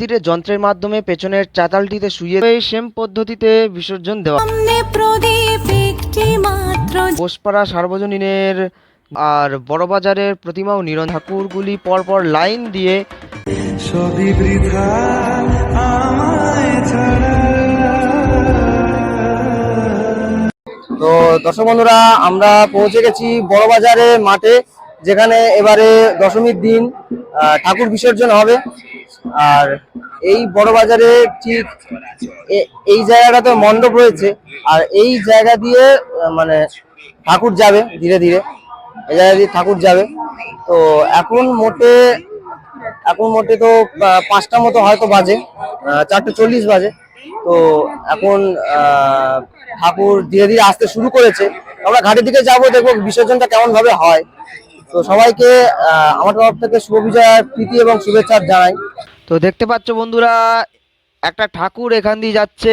ধীরে যন্ত্রের মাধ্যমে পেছনের চাতালটিতে শুইয়ে এই সেম পদ্ধতিতে বিসর্জন দেওয়া। বোসপাড়া সার্বজনীনের আর বড়বাজারের প্রতিমা ও নিরঞ্জন ঠাকুরগুলি পরপর লাইন দিয়ে সবই বৃথা আমায় ছাড়া। তো দর্শক বন্ধুরা, আমরা পৌঁছে গেছি বড়বাজারে মাঠে, যেখানে এবারে দশমীর দিন ঠাকুর বিসর্জন হবে। আর এই বড়বাজারে ঠিক এই জায়গাটাতে মণ্ডপ রয়েছে, আর এই জায়গা দিয়ে মানে ঠাকুর যাবে ধীরে ধীরে, এই জায়গা দিয়ে ঠাকুর যাবে। তো এখন মোটে তো 5টা মতো হয়তো বাজে, 4:40 বাজে। তো এখন ঠাকুর ধীরে ধীরে আসতে শুরু করেছে। আমরা ঘাটের দিকে যাবো, দেখবো বিসর্জনটা কেমন ভাবে হয়। তো সবাইকে আমার তরফ থেকে শুভ বিজয়ার প্রীতি এবং শুভেচ্ছা জানাই। তো দেখতে পাচ্ছ বন্ধুরা, একটা ঠাকুর এখান দিয়ে যাচ্ছে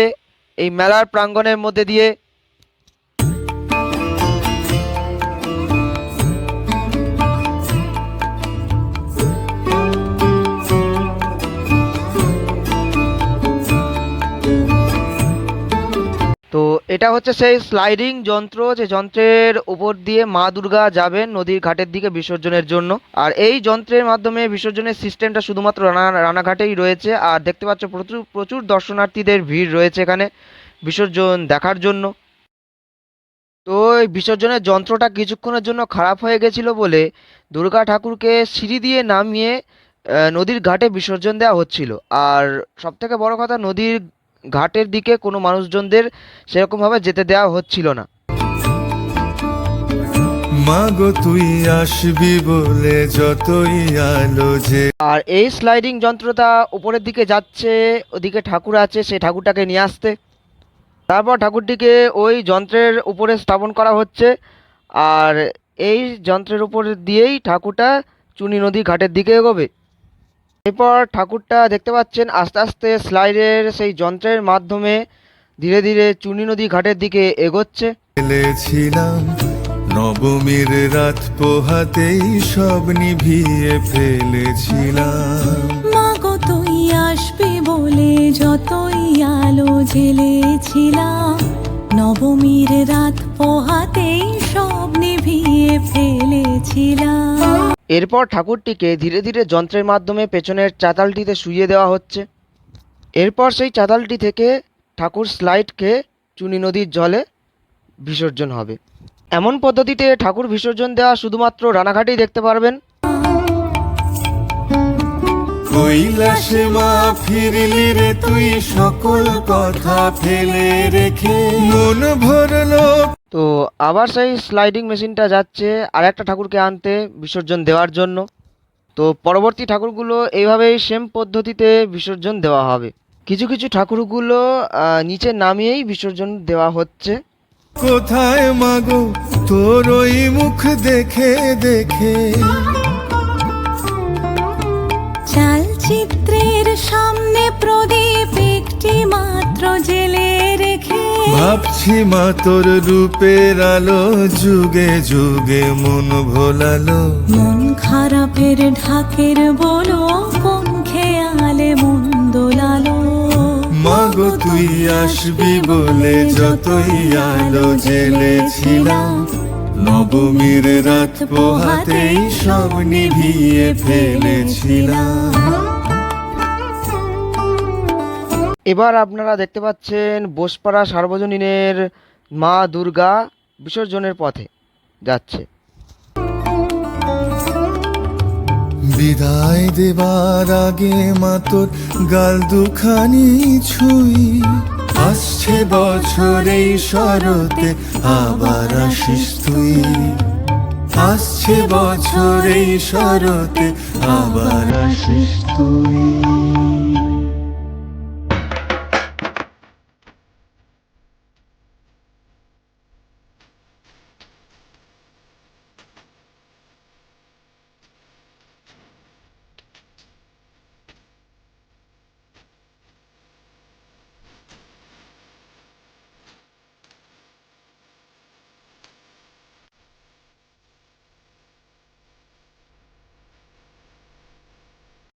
এই মেলার প্রাঙ্গণের মধ্যে দিয়ে। তো এটা হচ্ছে সেই স্লাইডিং যন্ত্র, যে যন্ত্রের উপর দিয়ে মা দুর্গা যাবেন নদীর ঘাটের দিকে বিসর্জনের জন্য। আর এই যন্ত্রের মাধ্যমে বিসর্জনের সিস্টেমটা শুধুমাত্র রানাঘাটেই রয়েছে। আর দেখতে পাচ্ছ প্রচুর প্রচুর দর্শনার্থীদের ভিড় রয়েছে এখানে বিসর্জন দেখার জন্য। তো এই বিসর্জনের যন্ত্রটা কিছুক্ষণের জন্য খারাপ হয়ে গেছিল বলে দুর্গা ঠাকুরকে সিঁড়ি দিয়ে নামিয়ে নদীর ঘাটে বিসর্জন দেওয়া হচ্ছিল। আর সবথেকে বড় কথা, নদীর ঘাটের দিকে কোনো মানুষজনদের সেরকমভাবে যেতে দেওয়া হচ্ছিল না। মাগো তুই আসবি বলে যতই আলো যে। আর এই স্লাইডিং যন্ত্রটা উপরের দিকে যাচ্ছে, ওদিকে ঠাকুর আছে, সেই ঠাকুরটাকে নিয়ে আসতে। তারপর ঠাকুরটিকে ওই যন্ত্রের উপরে স্থাপন করা হচ্ছে। আর এই যন্ত্রের উপর দিয়েই ঠাকুরটা চুনি নদী ঘাটের দিকে এগোবে। এরপর ঠাকুরটা দেখতে পাচ্ছেন আস্তে আস্তে স্লাইডের সেই যন্ত্রের মাধ্যমে ধীরে ধীরে চুনি নদী ঘাটের দিকে এগোচ্ছে। নবমীর রাত পোহাতেই সব নিভিয়ে ফেলেছিলাম, মাগো তুই আসবি বলে যতই আলো জ্বেলেছিলাম, নবমীর রাত পোহাতেই সব নিভিয়ে ফেলেছিলাম। এরপর ঠাকুরটিকে ধীরে ধীরে যন্ত্রের মাধ্যমে পেছনের চাতালটিতে শুইয়ে দেওয়া হচ্ছে। এরপর সেই চাতালটি থেকে ঠাকুর স্লাইডকে চুনি নদীর জলে বিসর্জন হবে। এমন পদ্ধতিতে ঠাকুর বিসর্জন দেওয়া শুধুমাত্র রানাঘাটেই দেখতে পারবেন। কৈলাসে মা ফিরলি রে তুই সকল কথা ফেলে রেখে মন ভরলো। তো আবার সেই স্লাইডিং মেশিনটা যাচ্ছে আর একটা ঠাকুরকে আনতে বিসর্জন দেওয়ার জন্য। তো পরবর্তী ঠাকুরগুলো এইভাবেই সেম পদ্ধতিতে বিসর্জন দেওয়া হবে। কিছু কিছু ঠাকুরগুলো নিচে নামিয়েই বিসর্জন দেওয়া হচ্ছে। কোথায় মাগো তোর ওই মুখ দেখে দেখে, চালচিত্রের সামনে প্রদীপ একটি মাত্র জেলে রেখে ভাবছি মা তোর রূপের আলো যুগে যুগে মন ভোলালো, মন খারাপের ঢাকের বলো কোন খেয়ালে মন দোলালো, মাগো তুই আসবি বলে যতই আলো জ্বেলেছিলাম, নবমীর রাত পোহাতেই সব নিভিয়ে ফেলেছিলাম। এবার আপনারা দেখতে পাচ্ছেন বোসপাড়া সার্বজনীনের মা দুর্গা বিসর্জনের পথে যাচ্ছে। বিদায় দেবার আগে মা তোর গাল দুখানি ছুঁই, আসছে বছর এই শরতে আবার আসিস তুই, আসছে বছর এই শরতে আবার আসিস তুই।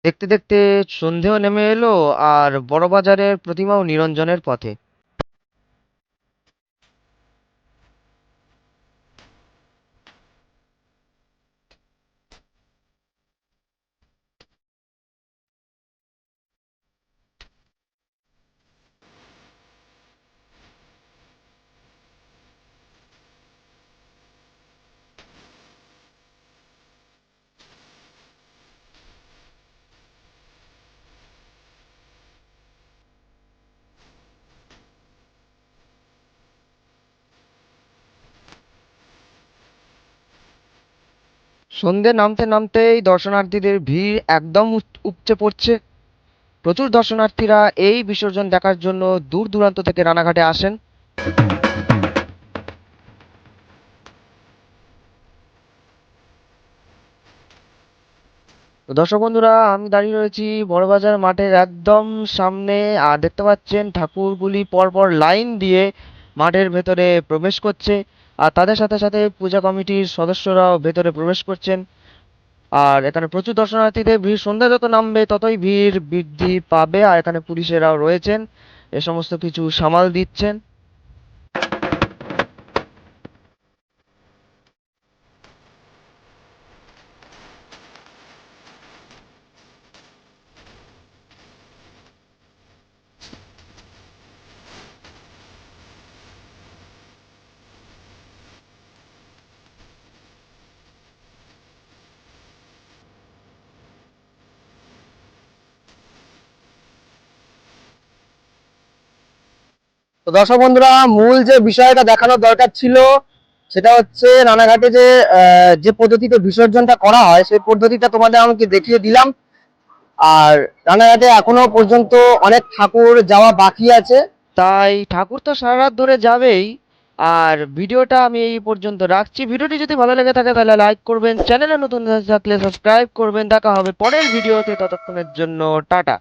দেখতে দেখতে সন্ধেও নেমে এলো, আর বড়বাজারের প্রতিমাও নিরঞ্জনের পথে। সন্ধে নামতে নামতেই দর্শনার্থীদের ভিড় একদম উপচে পড়ছে। প্রচুর দর্শনার্থীরা এই বিসর্জন দেখার জন্য দূর দূরান্ত থেকে রানাঘাটে আসেন। তো দর্শক বন্ধুরা, আমি দাঁড়িয়ে রয়েছি বড়বাজার মাঠের একদম সামনে, আর দেখতে পাচ্ছেন ঠাকুরগুলি পরপর লাইন দিয়ে মাঠের ভেতরে প্রবেশ করছে, আর তাদের সাথে সাথে পূজা কমিটির সদস্যরাও ভেতরে প্রবেশ করছেন। আর এখানে প্রচুর দর্শনার্থীদের ভিড়, সন্ধ্যা যত নামবে ততই ভিড় বৃদ্ধি পাবে, আর এখানে পুলিশেরাও রয়েছেন, এ সমস্ত কিছু সামাল দিচ্ছেন। তো দর্শক বন্ধুরা, মূল যে বিষয়টা দেখানোর দরকার ছিল সেটা হচ্ছে রানাঘাটে যে পদ্ধতিতে বিসর্জনটা করা হয় সেই পদ্ধতিটা তোমাদের আমাকে দেখিয়ে দিলাম। আর রানাঘাটে এখনো পর্যন্ত অনেক ঠাকুর যাওয়া বাকি আছে। তাই ঠাকুর তো সারা রাত ধরে যাবেই। আর ভিডিওটা আমি এই পর্যন্ত রাখছি। ভিডিওটি যদি ভালো লেগে থাকে তাহলে লাইক করবেন, চ্যানেলে নতুন থাকলে সাবস্ক্রাইব করবেন। দেখা হবে পরের ভিডিওতে, ততক্ষণের জন্য টাটা।